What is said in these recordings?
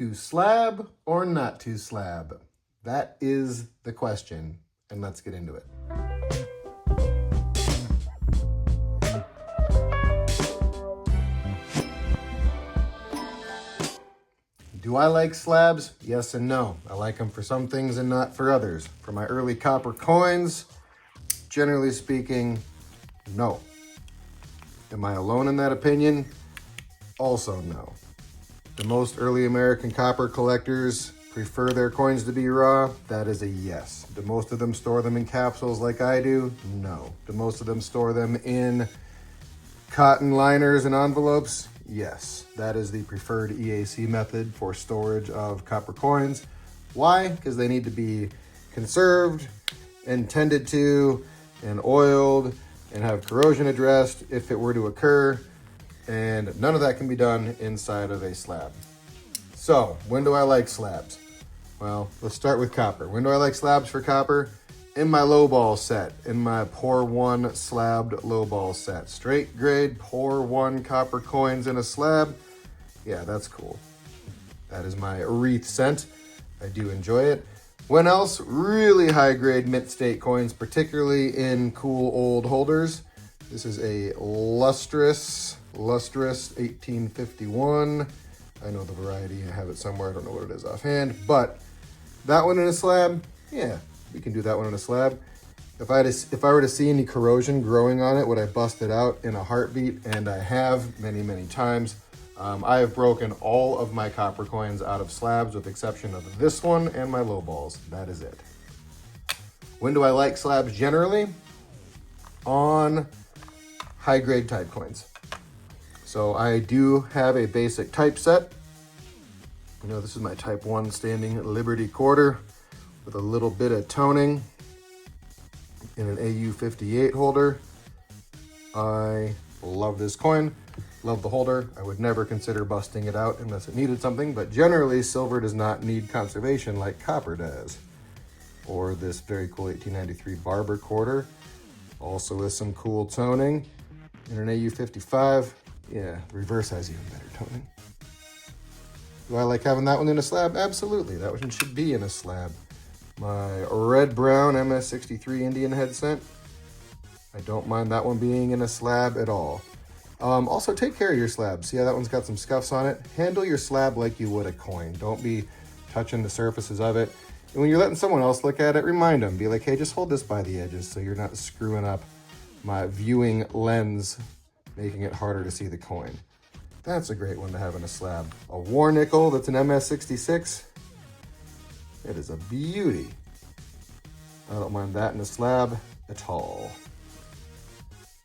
To slab or not to slab? That is the question, and let's get into it. Do I like slabs? Yes and no. I like them for some things and not for others. For my early copper coins, generally speaking, no. Am I alone in that opinion? Also no. The most early American copper collectors prefer their coins to be raw. That is a yes. Do most of them store them in capsules like I do? No. Do most of them store them in cotton liners and envelopes? Yes. That is the preferred EAC method for storage of copper coins. Why? Because they need to be conserved and tended to and oiled and have corrosion addressed if it were to occur. And none of that can be done inside of a slab. So, when do I like slabs? Well, let's start with copper. When do I like slabs for copper? In my lowball set, in my Pour 1 slabbed lowball set. Straight grade Pour 1 copper coins in a slab. Yeah, that's cool. That is my wreath scent. I do enjoy it. When else? Really high grade mint state coins, particularly in cool old holders. This is a lustrous 1851. I know the variety, I have it somewhere, I don't know what it is offhand, but that one in a slab, yeah, we can do that one in a slab. If I were to see any corrosion growing on it, would I bust it out in a heartbeat? And I have many, many times. I have broken all of my copper coins out of slabs with the exception of this one and my low balls. That is it. When do I like slabs generally? On high grade type coins. So I do have a basic type set. You know, this is my type 1 standing Liberty quarter with a little bit of toning in an AU58 holder. I love this coin, love the holder. I would never consider busting it out unless it needed something, but generally silver does not need conservation like copper does. Or this very cool 1893 Barber quarter, also with some cool toning in an AU55. Yeah, reverse has even better toning. Do I like having that one in a slab? Absolutely, that one should be in a slab. My red-brown MS63 Indian head scent. I don't mind that one being in a slab at all. Also, take care of your slab. See how that one's got some scuffs on it? Handle your slab like you would a coin. Don't be touching the surfaces of it. And when you're letting someone else look at it, remind them. Be like, hey, just hold this by the edges so you're not screwing up my viewing lens, making it harder to see the coin. That's a great one to have in a slab. A war nickel that's an MS66. It is a beauty. I don't mind that in a slab at all.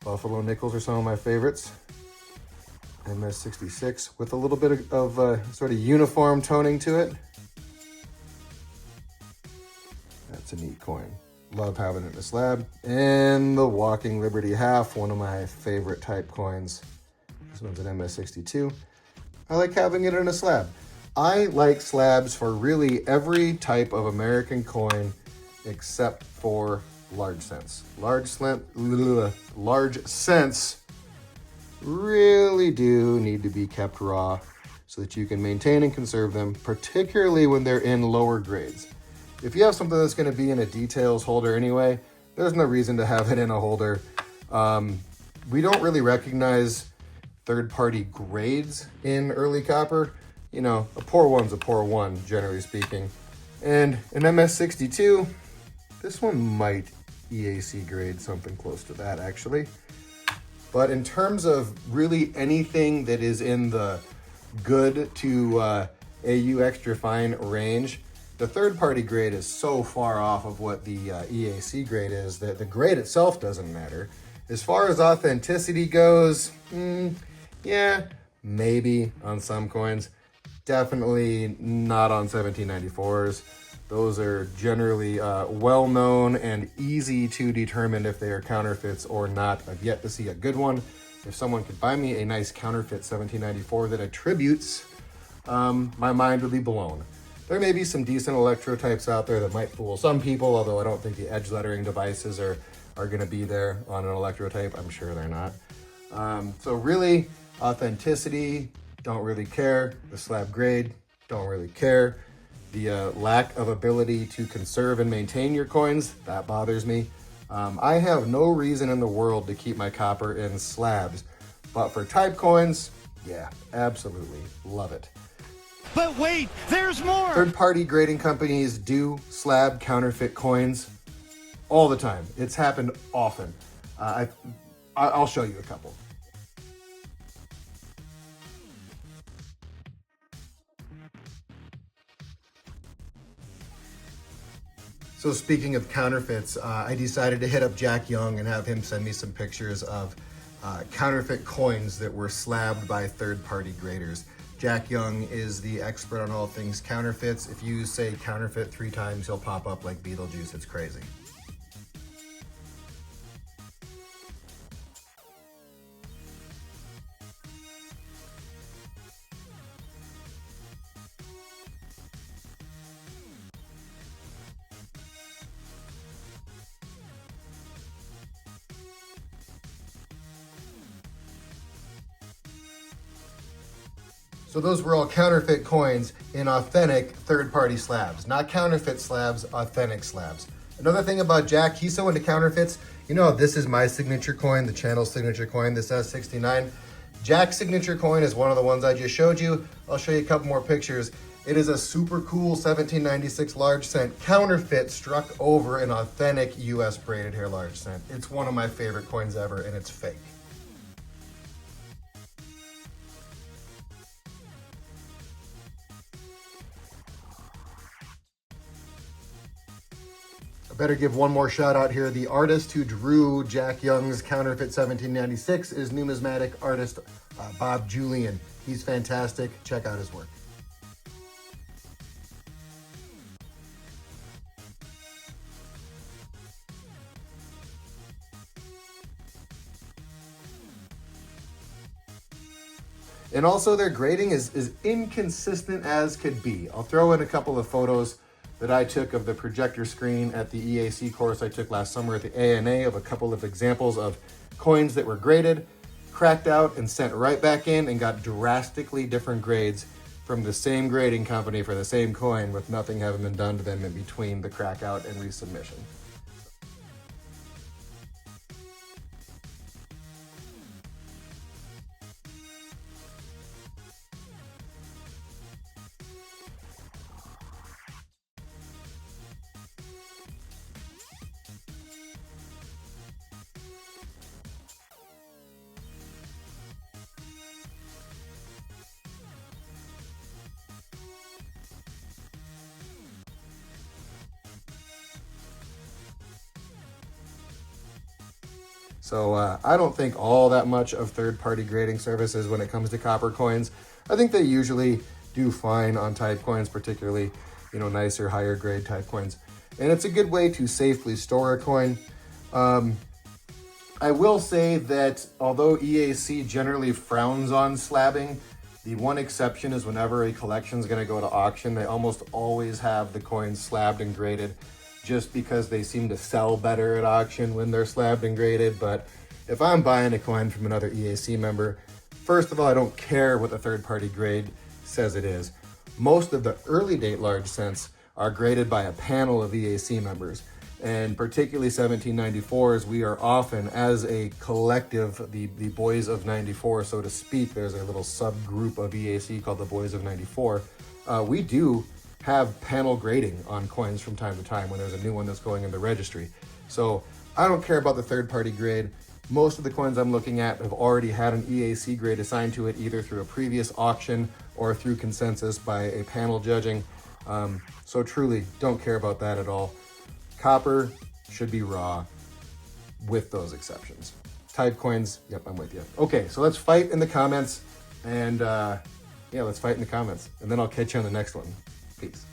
Buffalo nickels are some of my favorites. MS66 with a little bit of sort of uniform toning to it. That's a neat coin. Love having it in a slab. And the Walking Liberty half, one of my favorite type coins. This one's an MS62. I like having it in a slab. I like slabs for really every type of American coin except for large cents. Large cents really do need to be kept raw so that you can maintain and conserve them, particularly when they're in lower grades. If you have something that's going to be in a details holder anyway, there's no reason to have it in a holder. We don't really recognize third-party grades in early copper. You know, a Pour 1's a Pour 1, generally speaking. And an MS62, this one might EAC grade something close to that, actually. But in terms of really anything that is in the good to AU extra fine range, the third-party grade is so far off of what the EAC grade is that the grade itself doesn't matter. As far as authenticity goes, yeah, maybe on some coins. Definitely not on 1794s. Those are generally well-known and easy to determine if they are counterfeits or not. I've yet to see a good one. If someone could buy me a nice counterfeit 1794 that attributes, my mind would be blown. There may be some decent electrotypes out there that might fool some people, although I don't think the edge lettering devices are going to be there on an electrotype. I'm sure they're not. So really, authenticity, don't really care. The slab grade, don't really care. The lack of ability to conserve and maintain your coins, that bothers me. I have no reason in the world to keep my copper in slabs, but for type coins, yeah, absolutely love it. But wait, there's more! Third-party grading companies do slab counterfeit coins all the time. It's happened often. I'll show you a couple. So speaking of counterfeits, I decided to hit up Jack Young and have him send me some pictures of counterfeit coins that were slabbed by third-party graders. Jack Young is the expert on all things counterfeits. If you say counterfeit 3 times, he'll pop up like Beetlejuice. It's crazy. So those were all counterfeit coins in authentic third-party slabs. Not counterfeit slabs, authentic slabs. Another thing about Jack, he's so into counterfeits. You know, this is my signature coin, the channel's signature coin, this S69. Jack's signature coin is one of the ones I just showed you. I'll show you a couple more pictures. It is a super cool 1796 large cent counterfeit struck over an authentic US braided hair large cent. It's one of my favorite coins ever, and it's fake. Better give one more shout out here. The artist who drew Jack Young's counterfeit 1796 is numismatic artist Bob Julian. He's fantastic. Check out his work. And also their grading is inconsistent as could be. I'll throw in a couple of photos that I took of the projector screen at the EAC course I took last summer at the ANA of a couple of examples of coins that were graded, cracked out, and sent right back in and got drastically different grades from the same grading company for the same coin with nothing having been done to them in between the crack out and resubmission. So I don't think all that much of third-party grading services when it comes to copper coins. I think they usually do fine on type coins, particularly, you know, nicer, higher grade type coins. And it's a good way to safely store a coin. I will say that although EAC generally frowns on slabbing, the one exception is whenever a collection is going to go to auction, they almost always have the coins slabbed and graded, just because they seem to sell better at auction when they're slabbed and graded. But if I'm buying a coin from another EAC member, first of all, I don't care what the third-party grade says it is. Most of the early date large cents are graded by a panel of EAC members, and particularly 1794s, we are often, as a collective, the Boys of 94, so to speak, there's a little subgroup of EAC called the Boys of 94, we do have panel grading on coins from time to time when there's a new one that's going in the registry. So I don't care about the third-party grade. Most of the coins I'm looking at have already had an EAC grade assigned to it, either through a previous auction or through consensus by a panel judging. So truly don't care about that at all. Copper should be raw with those exceptions. Type coins, yep, I'm with you. Okay, so let's fight in the comments, and yeah, let's fight in the comments, and then I'll catch you on the next one. Peace.